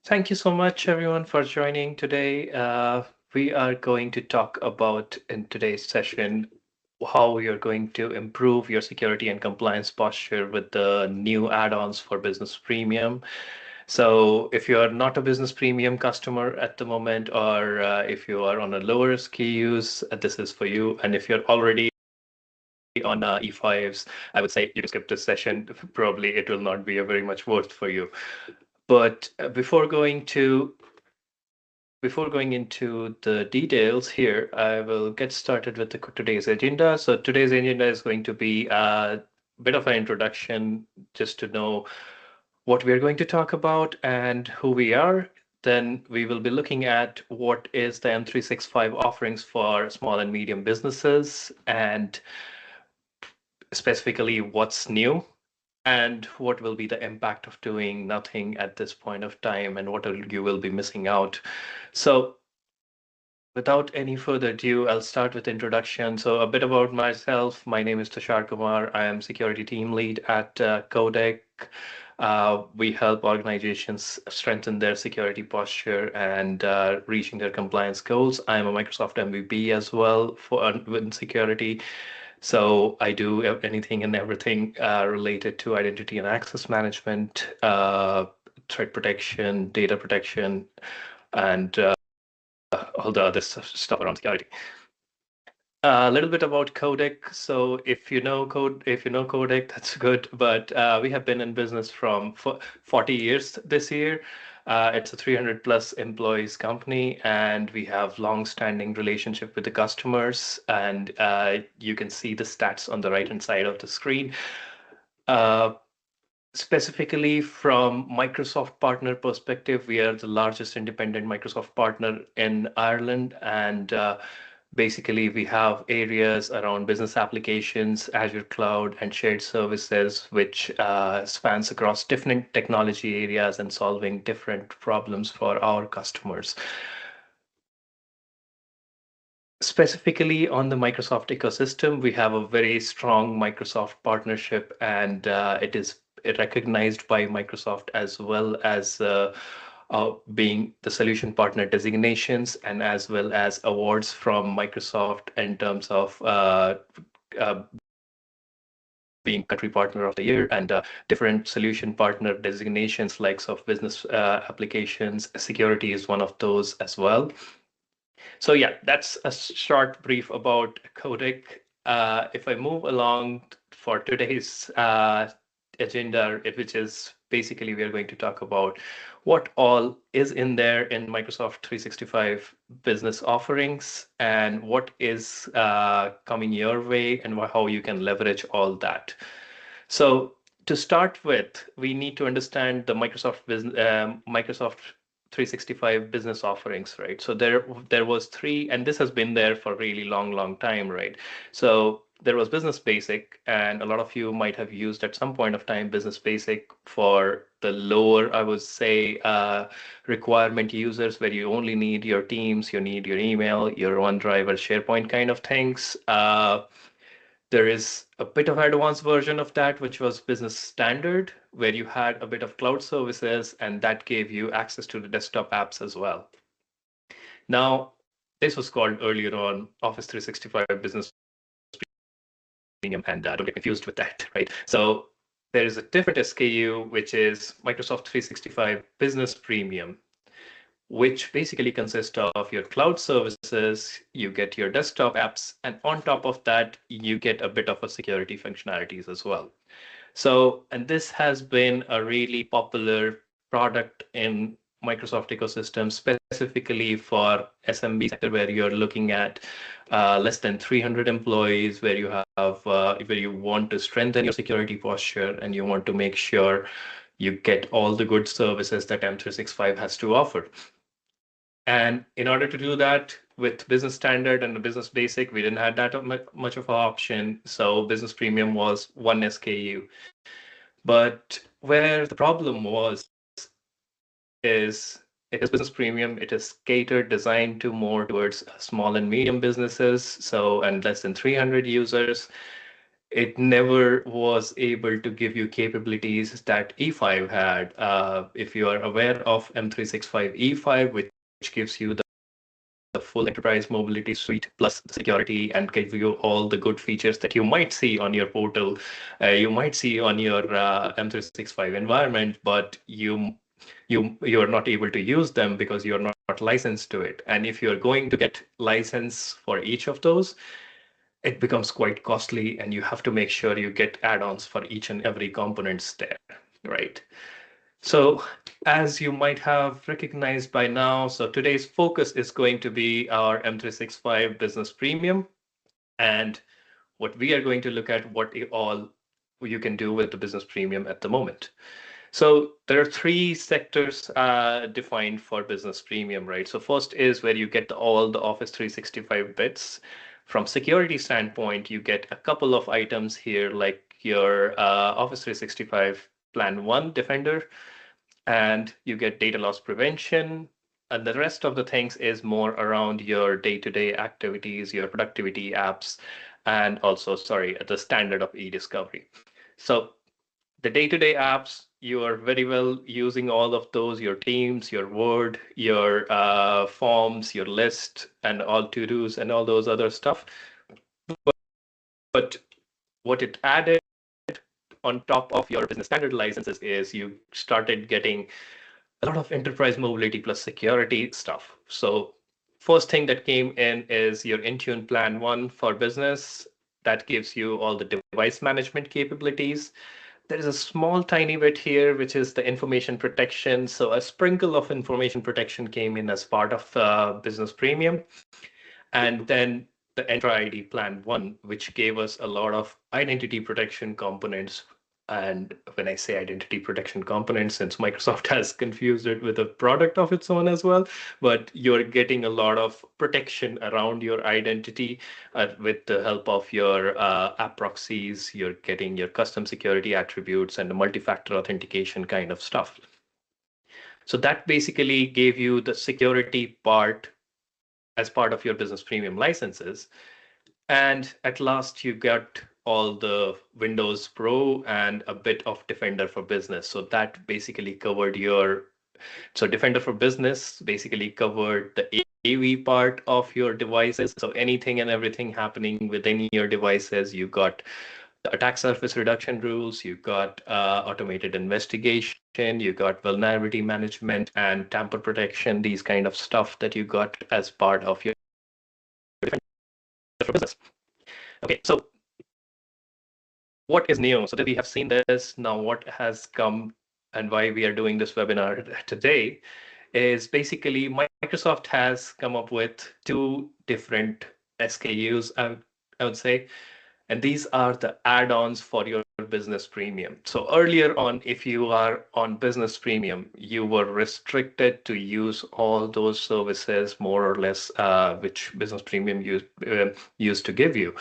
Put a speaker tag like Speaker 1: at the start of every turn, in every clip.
Speaker 1: Thank you so much, everyone, for joining today. We are going to talk about in today's session how you're going to improve your security and compliance posture with the new add-ons for Business Premium. So, if you are not a Business Premium customer at the moment, or if you are on a lower SKUs, this is for you. And if you're already on E5s, I would say you can skip this session. Probably it will not be a very much worth for you. But before going into the details here, I will get started with today's agenda. So today's agenda is going to be a bit of an introduction just to know what we are going to talk about and who we are. Then we will be looking at what is the M365 offerings for small and medium businesses and specifically what's new and what will be the impact of doing nothing at this point of time and what you will be missing out. So without any further ado, I'll start with introduction. So a bit about myself. My name is Tushar Kumar. I am security team lead at Codec. We help organizations strengthen their security posture and reaching their compliance goals. I'm a Microsoft MVP as well for within security. So I do anything and everything related to identity and access management, threat protection, data protection, and all the other stuff around security. A little bit about Codec. So if you know Codec, that's good. But we have been in business from 40 years this year. It's a 300 plus employees company, and we have long-standing relationship with the customers. And you can see the stats on the right-hand side of the screen. Uh, Specifically from Microsoft partner perspective, we are the largest independent Microsoft partner in Ireland, and basically we have areas around business applications, Azure Cloud, and shared services, which spans across different technology areas and solving different problems for our customers. Specifically on the Microsoft ecosystem, we have a very strong Microsoft partnership, and it is recognized by Microsoft as well as being the solution partner designations and as well as awards from Microsoft in terms of uh, being country partner of the year and different solution partner designations likes of business applications. Security is one of those as well. So yeah, that's a short brief about Codec. If I move along for today's agenda, which is basically we are going to talk about what all is in there in Microsoft 365 business offerings and what is coming your way and how you can leverage all that. So to start with, we need to understand the Microsoft 365 business offerings, right? So there was three, and this has been there for a really long time, right? So there was Business Basic, and a lot of you might have used at some point of time Business Basic for the lower, I would say, requirement users where you only need your Teams, you need your email, your OneDrive or SharePoint kind of things. There is a bit of advanced version of that, which was Business Standard, where you had a bit of cloud services, and that gave you access to the desktop apps as well. Now, this was called earlier on Office 365 Business Premium, and don't get confused with that, right? So there is a different SKU, which is Microsoft 365 Business Premium, which basically consists of your cloud services, you get your desktop apps, and on top of that, you get a bit of a security functionalities as well. So, and this has been a really popular product in Microsoft ecosystem, specifically for SMB sector, where you're looking at less than 300 employees, where you have where you want to strengthen your security posture and you want to make sure you get all the good services that M365 has to offer. And in order to do that with Business Standard and the Business Basic, we didn't have that much of an option. So Business Premium was one SKU. But where the problem was is it is Business Premium. It is catered, designed to more towards small and medium businesses, so and less than 300 users. it never was able to give you capabilities that E5 had. If you are aware of M365 E5, which gives you the full enterprise mobility suite plus the security and give you all the good features that you might see on your portal, you might see on your M365 environment, but you are not able to use them because you're not licensed to it. And if you're going to get license for each of those, it becomes quite costly, and you have to make sure you get add-ons for each and every components there, right? So, as you might have recognized by now, so today's focus is going to be our M365 Business Premium, and what we are going to look at what all you can do with the Business Premium at the moment. So there are three sectors defined for Business Premium, right? So first is where you get all the Office 365 bits. From security standpoint, you get a couple of items here, like your Office 365 Plan 1 Defender, and you get data loss prevention. And the rest of the things is more around your day-to-day activities, your productivity apps, and also, sorry, the standard of e-discovery. So the day-to-day apps, you are very well using all of those, your Teams, your Word, your forms, your list, and all to-dos and all those other stuff. But what it added on top of your business standard licenses is you started getting a lot of enterprise mobility plus security stuff. So first thing that came in is your Intune Plan 1 for business. That gives you all the device management capabilities. There is a small tiny bit here, which is the information protection. So a sprinkle of information protection came in as part of Business Premium. And then the Entra ID Plan 1, which gave us a lot of identity protection components. And when I say identity protection components, since Microsoft has confused it with a product of its own as well, but you're getting a lot of protection around your identity with the help of your app proxies. You're getting your custom security attributes and the multi-factor authentication kind of stuff. So that basically gave you the security part as part of your Business Premium licenses. And at last, you got all the Windows Pro and a bit of Defender for Business. So that basically covered your, so Defender for Business basically covered the AV part of your devices. So anything and everything happening within your devices, you got the attack surface reduction rules, you got automated investigation, you got vulnerability management and tamper protection, these kind of stuff that you got as part of your Defender for Business. Okay, so what is new? So that we have seen this, now what has come and why we are doing this webinar today is basically Microsoft has come up with two different SKUs, I would say, and these are the add-ons for your Business Premium. So earlier on, if you are on Business Premium, you were restricted to use all those services more or less, which Business Premium used to give you.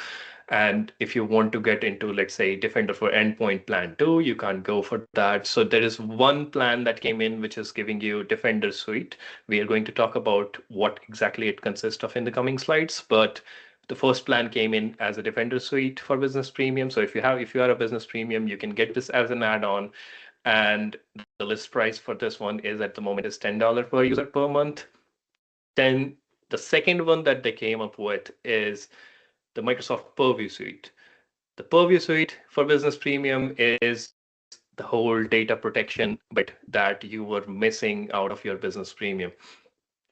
Speaker 1: And if you want to get into, let's say, Defender for Endpoint Plan 2, you can't go for that. So there is one plan that came in, which is giving you Defender Suite. We are going to talk about what exactly it consists of in the coming slides, but the first plan came in as a Defender Suite for Business Premium. So if you are a Business Premium, you can get this as an add-on. And the list price for this one is at the moment is $10 per user per month. Then the second one that they came up with is the Microsoft Purview Suite. The Purview Suite for Business Premium is the whole data protection bit that you were missing out of your Business Premium.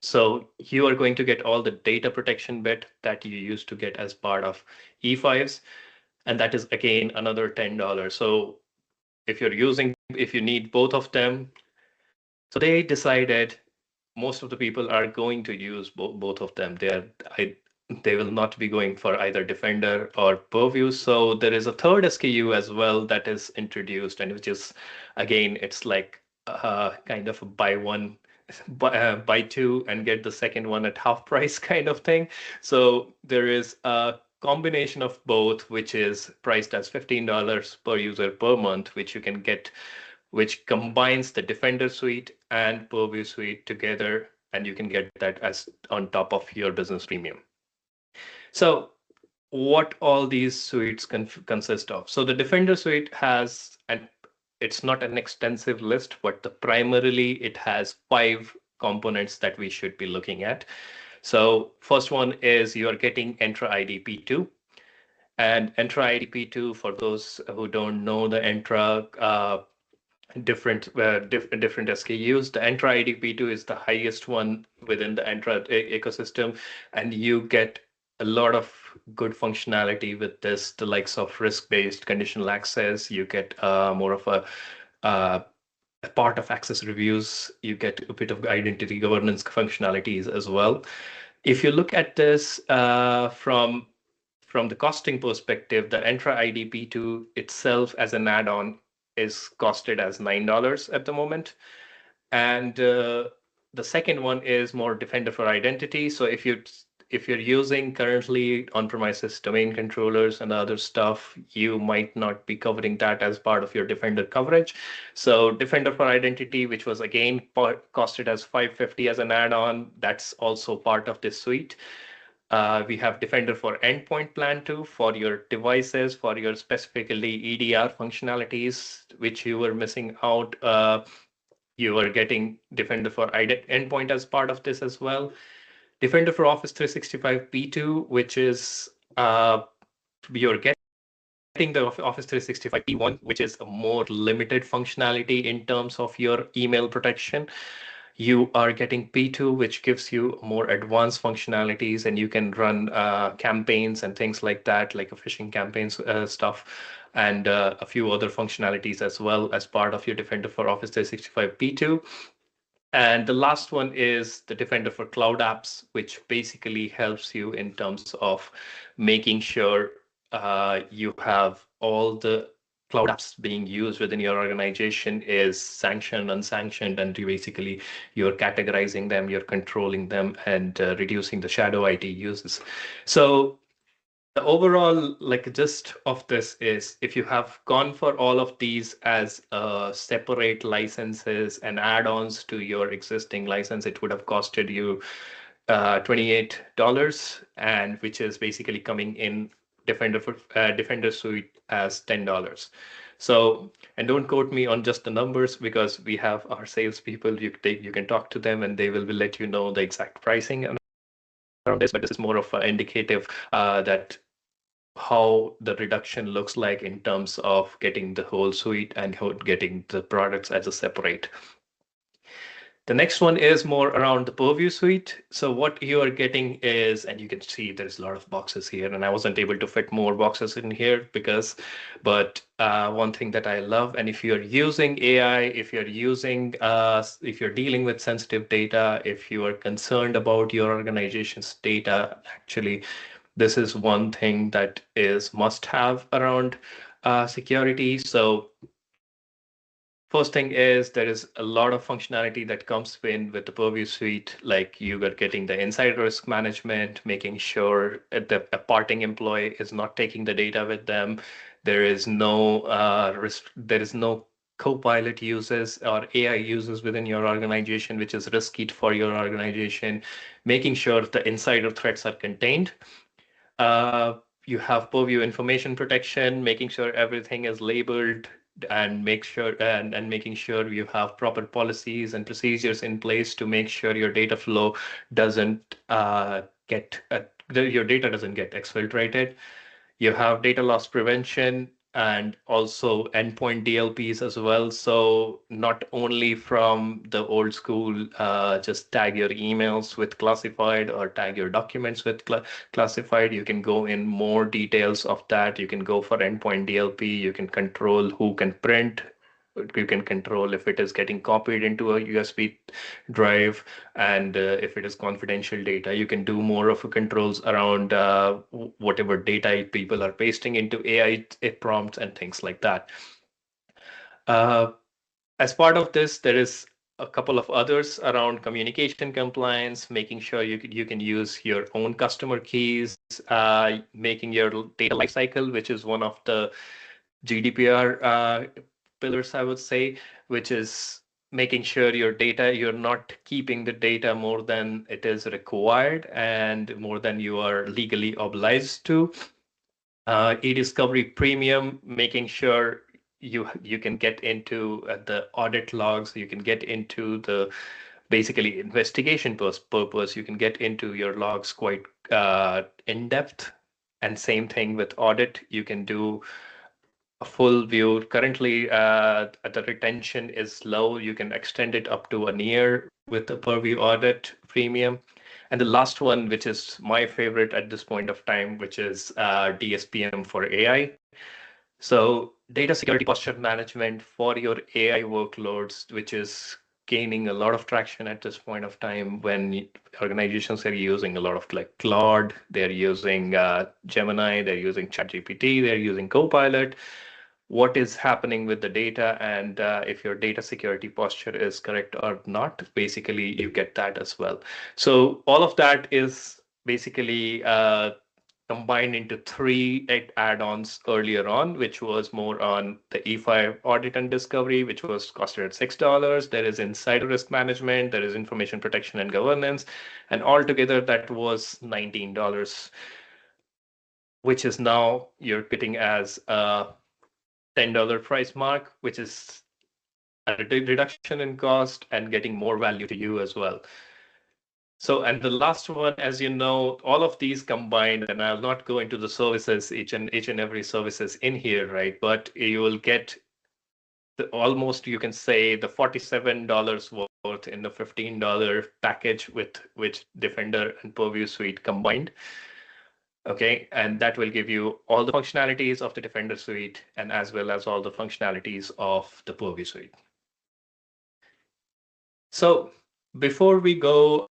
Speaker 1: So you are going to get all the data protection bit that you used to get as part of E5s, and that is again another $10. So if you need both of them, so they decided most of the people are going to use both of them. They will not be going for either Defender or Purview. So there is a third SKU as well that is introduced, and which is, again, it's like kind of a buy two and get the second one at half price kind of thing. So there is a combination of both, which is priced as $15 per user per month, which you can get, which combines the Defender Suite and Purview Suite together, and you can get that as on top of your Business Premium. So what all these suites consist of. So the Defender suite has, and it's not an extensive list, but primarily it has five components that we should be looking at. So first one is you are getting Entra ID P2. And Entra ID P2, for those who don't know the Entra different SKUs. The Entra IDP2 is the highest one within the Entra ecosystem, and you get a lot of good functionality with this, the likes of risk-based conditional access. You get more of uh, a part of access reviews. You get a bit of identity governance functionalities as well. If you look at this from the costing perspective, the Entra IDP2 itself as an add-on is costed as $9 at the moment. And the second one is more Defender for Identity. So if you're using currently on-premises domain controllers and other stuff, you might not be covering that as part of your Defender coverage. So Defender for Identity, which was again costed as $550 as an add-on, that's also part of this suite. We have Defender for Endpoint Plan 2 for your devices, for your specifically EDR functionalities, which you were missing out. You are getting Defender for Endpoint as part of this as well. Defender for Office 365 P2, which is you're getting the Office 365 P1, which is a more limited functionality in terms of your email protection. You are getting P2, which gives you more advanced functionalities, and you can run campaigns and things like that, like a phishing campaigns stuff, and a few other functionalities as well as part of your Defender for Office 365 P2. And the last one is the Defender for Cloud Apps, which basically helps you in terms of making sure you have all the cloud apps being used within your organization is sanctioned, unsanctioned, and you're categorizing them, you're controlling them, and reducing the shadow IT uses. So the overall gist of this is if you have gone for all of these as separate licenses and add-ons to your existing license, it would have costed you $28, and which is basically coming in Defender Suite as $10. So, and don't quote me on just the numbers because we have our salespeople. You can talk to them and they will let you know the exact pricing around this. But this is more of an indicative that how the reduction looks like in terms of getting the whole suite and getting the products as a separate. The next one is more around the Purview Suite. So what you are getting is, and you can see there's a lot of boxes here, and I wasn't able to fit more boxes in here but one thing that I love, and if you're using AI, if you're dealing with sensitive data, if you are concerned about your organization's data, actually, this is one thing that is must have around security. So first thing is there is a lot of functionality that comes in with the Purview Suite, like you are getting the inside risk management, making sure that a parting employee is not taking the data with them. There is no risk, there is no co-pilot uses or AI uses within your organization, which is risky for your organization, making sure the insider threats are contained. Uh, you have Purview information protection, making sure everything is labeled and making sure you have proper policies and procedures in place to make sure your data flow doesn't your data doesn't get exfiltrated. You have data loss prevention and also endpoint DLPs as well. So not only from the old school, just tag your emails with classified or tag your documents with classified, you can go in more details of that. You can go for endpoint DLP. You can control who can print. You can control if it is getting copied into a USB drive, and if it is confidential data. You can do more of a controls around whatever data people are pasting into AI prompts and things like that. As part of this, there is a couple of others around communication compliance, making sure you can use your own customer keys, making your data lifecycle, which is one of the GDPR pillars, I would say, which is making sure you're not keeping the data more than it is required and more than you are legally obliged to. e-discovery premium, making sure you can get into the audit logs, you can get into the basically investigation purpose, you can get into your logs quite in depth. And same thing with audit, you can do a full view. Currently, the retention is low. You can extend it up to a year with the Purview Audit Premium. And the last one, which is my favorite at this point of time, which is DSPM for AI. So data security posture management for your AI workloads, which is gaining a lot of traction at this point of time when organizations are using a lot of like Claude, they're using Gemini, they're using ChatGPT, they're using Copilot. What is happening with the data, and if your data security posture is correct or not, basically you get that as well. So all of that is basically combined into three add-ons earlier on, which was more on the E5 audit and discovery, which was costed at $6. There is insider risk management, there is information protection and governance, and altogether that was $19, which is now you're getting as a $10 price mark, which is a reduction in cost and getting more value to you as well. So, and the last one, as you know, all of these combined, and I'll not go into the services, each and every services in here, right? But you will get almost, you can say, the $47 worth in the $15 package with which Defender and Purview Suite combined. Okay, and that will give you all the functionalities of the Defender Suite and as well as all the functionalities of the Purview Suite. So before we go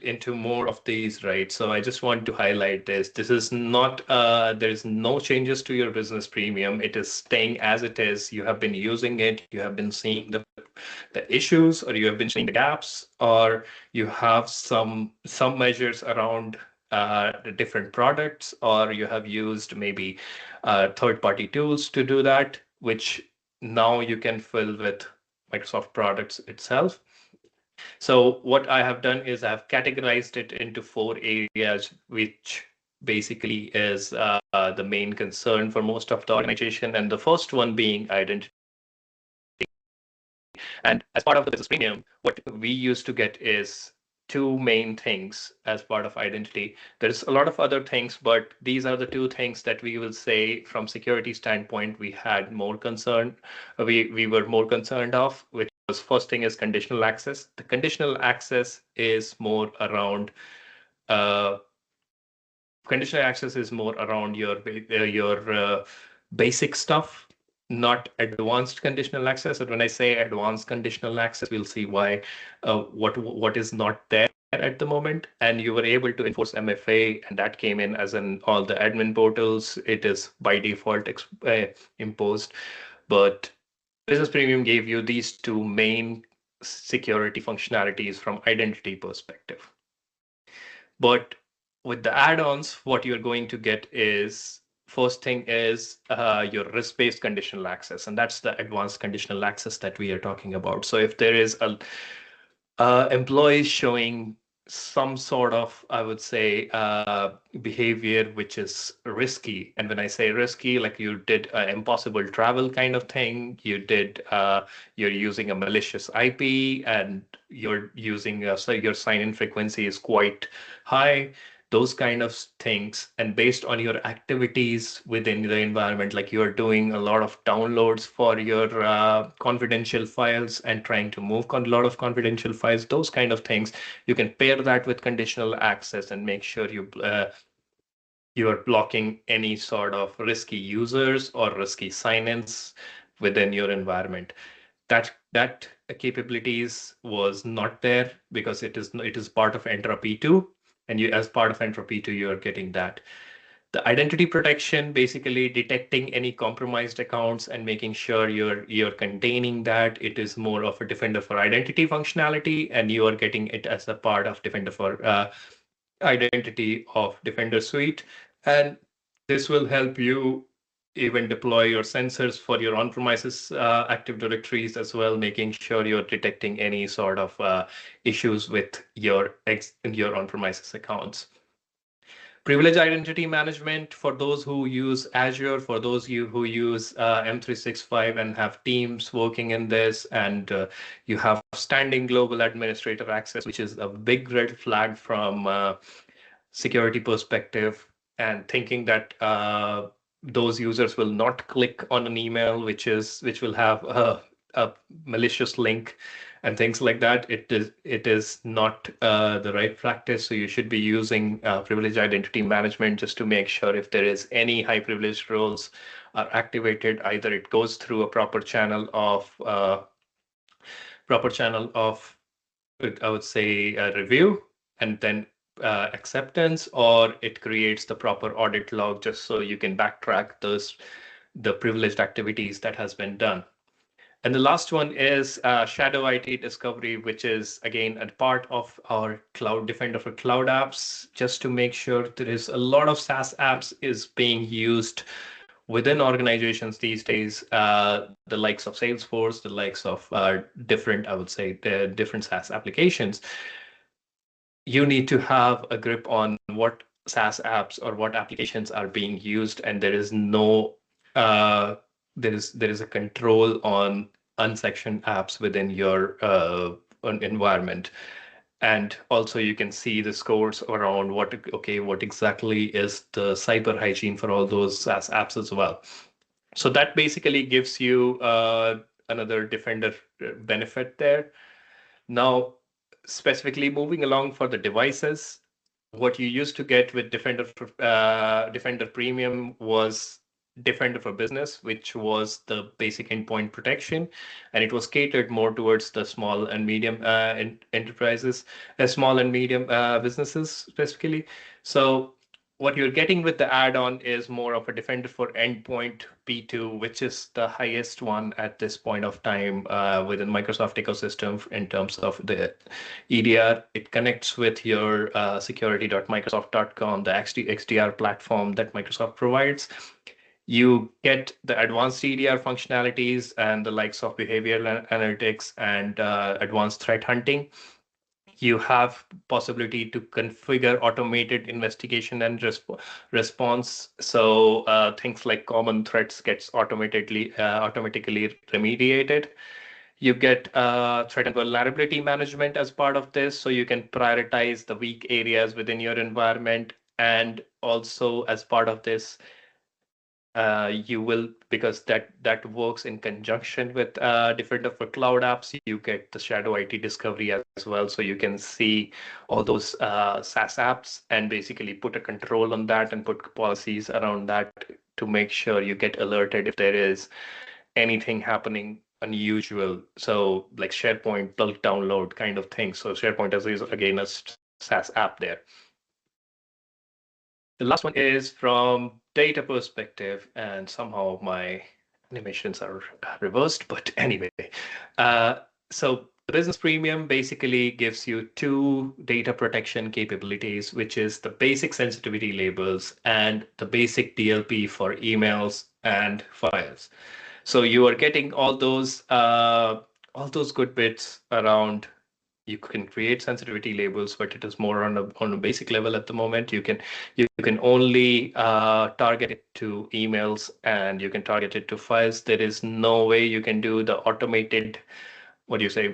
Speaker 1: into more of these, right? So I just want to highlight this. This is not, there is no changes to your business premium. It is staying as it is. You have been using it. You have been seeing the issues, or you have been seeing the gaps, or you have some measures around the different products, or you have used maybe third-party tools to do that, which now you can fill with Microsoft products itself. So what I have done is I've categorized it into four areas, which basically is the main concern for most of the organization. And the first one being identity. And as part of the business premium, what we used to get is two main things as part of identity. There's a lot of other things, but these are the two things that we will say from security standpoint we had more concern. We were more concerned of, which was first thing is conditional access. The conditional access is more around your basic stuff, not advanced conditional access. And when I say advanced conditional access, we'll see why what is not there at the moment. And you were able to enforce MFA, and that came in as in all the admin portals. It is by default imposed, but Business Premium gave you these two main security functionalities from identity perspective. But with the add-ons, what you're going to get is first thing is your risk-based conditional access, and that's the advanced conditional access that we are talking about. So if there is a employee showing some sort of, I would say, behavior which is risky. And when I say risky, like you did an impossible travel kind of thing, you're using a malicious IP, and you're using so your sign-in frequency is quite high, those kind of things. And based on your activities within the environment, like you're doing a lot of downloads for your confidential files and trying to move a lot of confidential files, those kind of things, you can pair that with conditional access and make sure you are blocking any sort of risky users or risky sign-ins within your environment. That capabilities was not there because it is part of Entra P2, and you, as part of Entra P2, you are getting that. The identity protection, basically detecting any compromised accounts and making sure you're containing that. It is more of a Defender for Identity functionality, and you are getting it as a part of Defender for Identity of Defender Suite. And this will help you even deploy your sensors for your on-premises Active Directories as well, making sure you're detecting any sort of issues with your on-premises accounts. Privilege identity management for those who use Azure, for those you who use M365 and have teams working in this, and you have standing global administrator access, which is a big red flag from security perspective, and thinking that those users will not click on an email which will have a malicious link and things like that. It is not the right practice. So you should be using privilege identity management just to make sure if there is any high privileged roles are activated, either it goes through a proper channel of I would say a review and then acceptance, or it creates the proper audit log just so you can backtrack the privileged activities that has been done. And the last one is Shadow IT Discovery, which is again a part of our Cloud Defender for Cloud apps, just to make sure there is a lot of SaaS apps is being used within organizations these days, the likes of Salesforce, the likes of different, I would say, the different SaaS applications. You need to have a grip on what SaaS apps or what applications are being used, and there is no there is a control on unsectioned apps within your environment. And also you can see the scores around what exactly is the cyber hygiene for all those SaaS apps as well. So that basically gives you another Defender benefit there. Now, specifically moving along for the devices, what you used to get with Defender Premium was Defender for Business, which was the basic endpoint protection, and it was catered more towards the small and medium enterprises, small and medium businesses specifically. So what you're getting with the add-on is more of a Defender for Endpoint P2, which is the highest one at this point of time within Microsoft ecosystem in terms of the EDR. It connects with your security.microsoft.com, the XDR platform that Microsoft provides. You get the advanced EDR functionalities and the likes of behavioral analytics and advanced threat hunting. You have possibility to configure automated investigation and response. So things like common threats gets automatically remediated. You get threat and vulnerability management as part of this, so you can prioritize the weak areas within your environment. And also as part of this, you will, because that works in conjunction with Defender for Cloud apps, you get the Shadow IT Discovery as well. So you can see all those SaaS apps and basically put a control on that and put policies around that to make sure you get alerted if there is anything happening unusual. So like SharePoint bulk download kind of thing. So SharePoint is again a SaaS app there. The last one is from data perspective, and somehow my animations are reversed, but anyway. So the Business Premium basically gives you two data protection capabilities, which is the basic sensitivity labels and the basic DLP for emails and files. So you are getting all those good bits around. You can create sensitivity labels, but it is more on a basic level at the moment. You can only target it to emails and you can target it to files. There is no way you can do the automated, what do you say,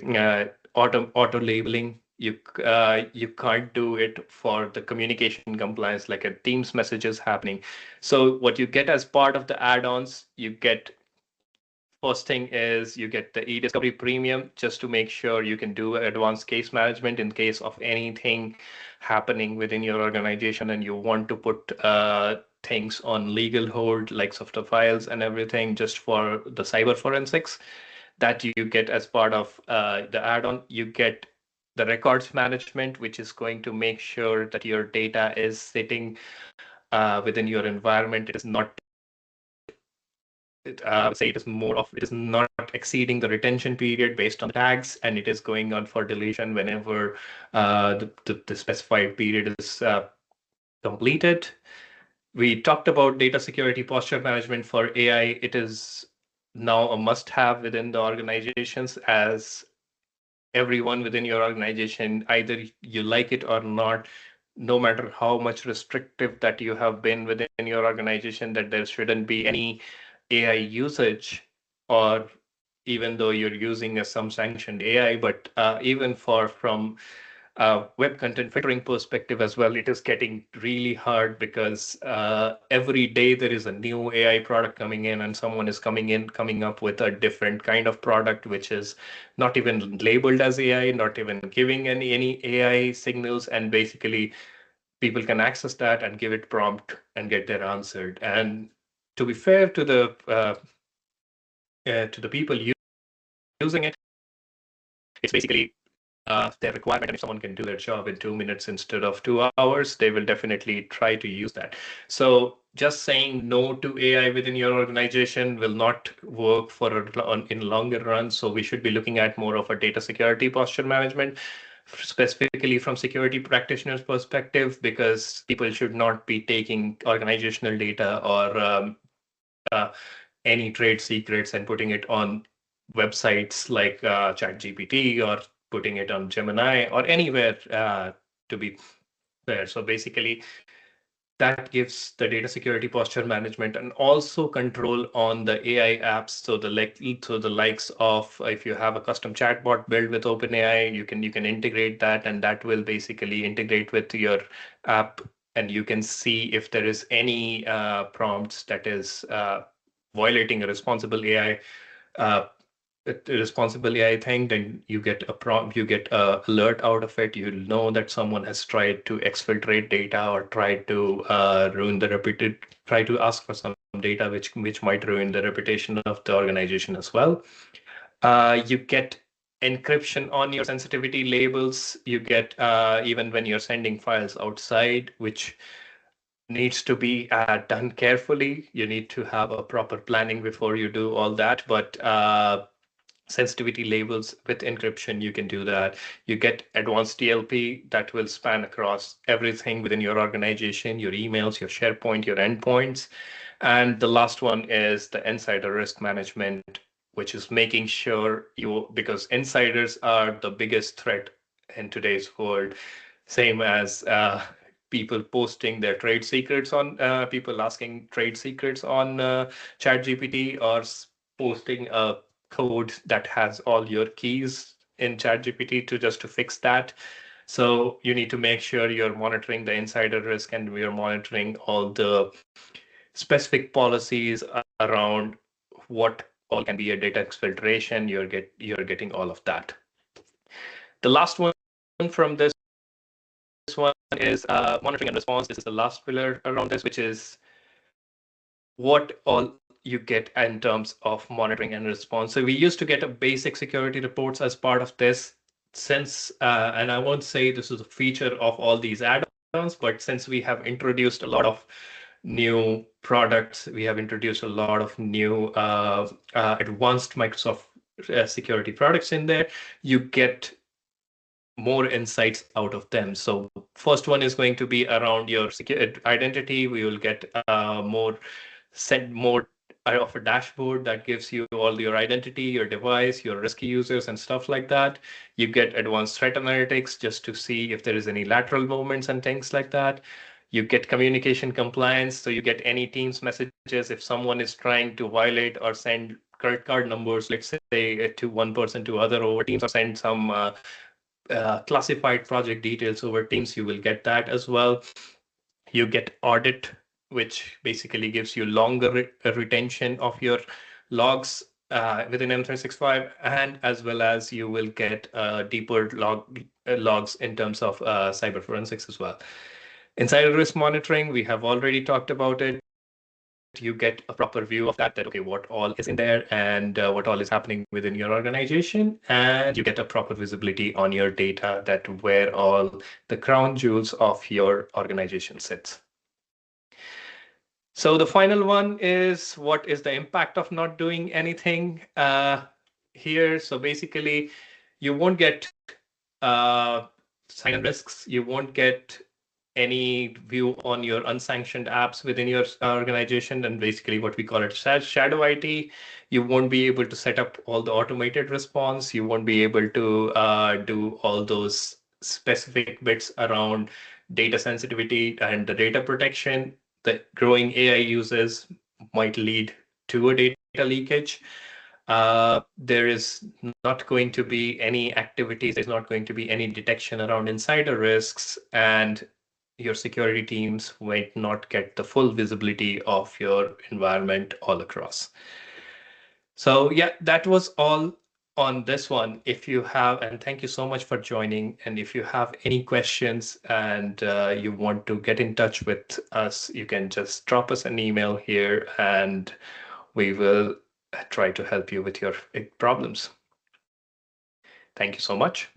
Speaker 1: auto labeling. You can't do it for the communication compliance like a Teams messages happening. So what you get as part of the add-ons, you get. First thing is you get the e-discovery premium just to make sure you can do advanced case management in case of anything happening within your organization and you want to put things on legal hold, like software files and everything, just for the cyber forensics that you get as part of the add-on. You get the records management, which is going to make sure that your data is sitting within your environment. It is not I would say it is not exceeding the retention period based on the tags, and it is going on for deletion whenever the specified period is completed. We talked about data security posture management for AI. It is now a must-have within the organizations, as everyone within your organization, either you like it or not, no matter how much restrictive that you have been within your organization, that there shouldn't be any AI usage, or even though you're using some sanctioned AI, but even from web content filtering perspective as well, it is getting really hard because every day there is a new AI product coming in, and someone is coming up with a different kind of product, which is not even labeled as AI, not even giving any AI signals, and basically people can access that and give it prompt and get their answered. And to be fair to the people using it, it's basically their requirement. And if someone can do their job in 2 minutes instead of 2 hours, they will definitely try to use that. So just saying no to AI within your organization will not work in longer run. So we should be looking at more of a data security posture management, specifically from security practitioners' perspective, because people should not be taking organizational data or uh, any trade secrets and putting it on websites like ChatGPT, or putting it on Gemini or anywhere, to be fair. So basically, that gives the data security posture management and also control on the AI apps. So the likes of, if you have a custom chatbot built with OpenAI, you can integrate that, and that will basically integrate with your app, and you can see if there is any prompts that is violating a uh, responsible AI thing. Then you get a prompt, you get a alert out of it. You'll know that someone has tried to exfiltrate data, or tried to try to ask for some data which might ruin the reputation of the organization as well. You get encryption on your sensitivity labels. You get even when you're sending files outside, which needs to be done carefully. You need to have a proper planning before you do all that. But sensitivity labels with encryption, you can do that. You get advanced DLP that will span across everything within your organization, your emails, your SharePoint, your endpoints. And the last one is the insider risk management, which is making sure because insiders are the biggest threat in today's world, same as people posting their trade secrets on people asking trade secrets on ChatGPT, or posting a code that has all your keys in ChatGPT to fix that. So you need to make sure you're monitoring the insider risk, and we are monitoring all the specific policies around what all can be a data exfiltration. You're getting all of that. The last one from this one is monitoring and response. This is the last pillar around this, which is what all you get in terms of monitoring and response. So we used to get a basic security reports as part of this. Since and I won't say this is a feature of all these add-ons, but since we have introduced a lot of new products, we have introduced a lot of new advanced Microsoft security products in there, you get more insights out of them. So first one is going to be around your identity. We will get more of a dashboard that gives you all your identity, your device, your risky users, and stuff like that. You get advanced threat analytics just to see if there is any lateral movements and things like that. You get communication compliance, so you get any Teams messages if someone is trying to violate or send credit card numbers, let's say, to one person to other over Teams, or send some classified project details over Teams, you will get that as well. You get audit, which basically gives you longer retention of your logs within M365, and as well as you will get deeper logs in terms of cyber forensics as well. Insider risk monitoring, we have already talked about it. You get a proper view of that okay, what all is in there, and what all is happening within your organization, and you get a proper visibility on your data, that where all the crown jewels of your organization sits. So the final one is, what is the impact of not doing anything here? So basically, you won't get sign risks. You won't get any view on your unsanctioned apps within your organization, and basically what we call it shadow IT. You won't be able to set up all the automated response. You won't be able to do all those specific bits around data sensitivity and the data protection, the growing AI uses might lead to a data leakage. There is not going to be any activities, there's not going to be any detection around insider risks, and your security teams might not get the full visibility of your environment all across. So yeah, that was all on this one. If you have, and thank you so much for joining. And if you have any questions and you want to get in touch with us, you can just drop us an email here and we will try to help you with your problems. Thank you so much.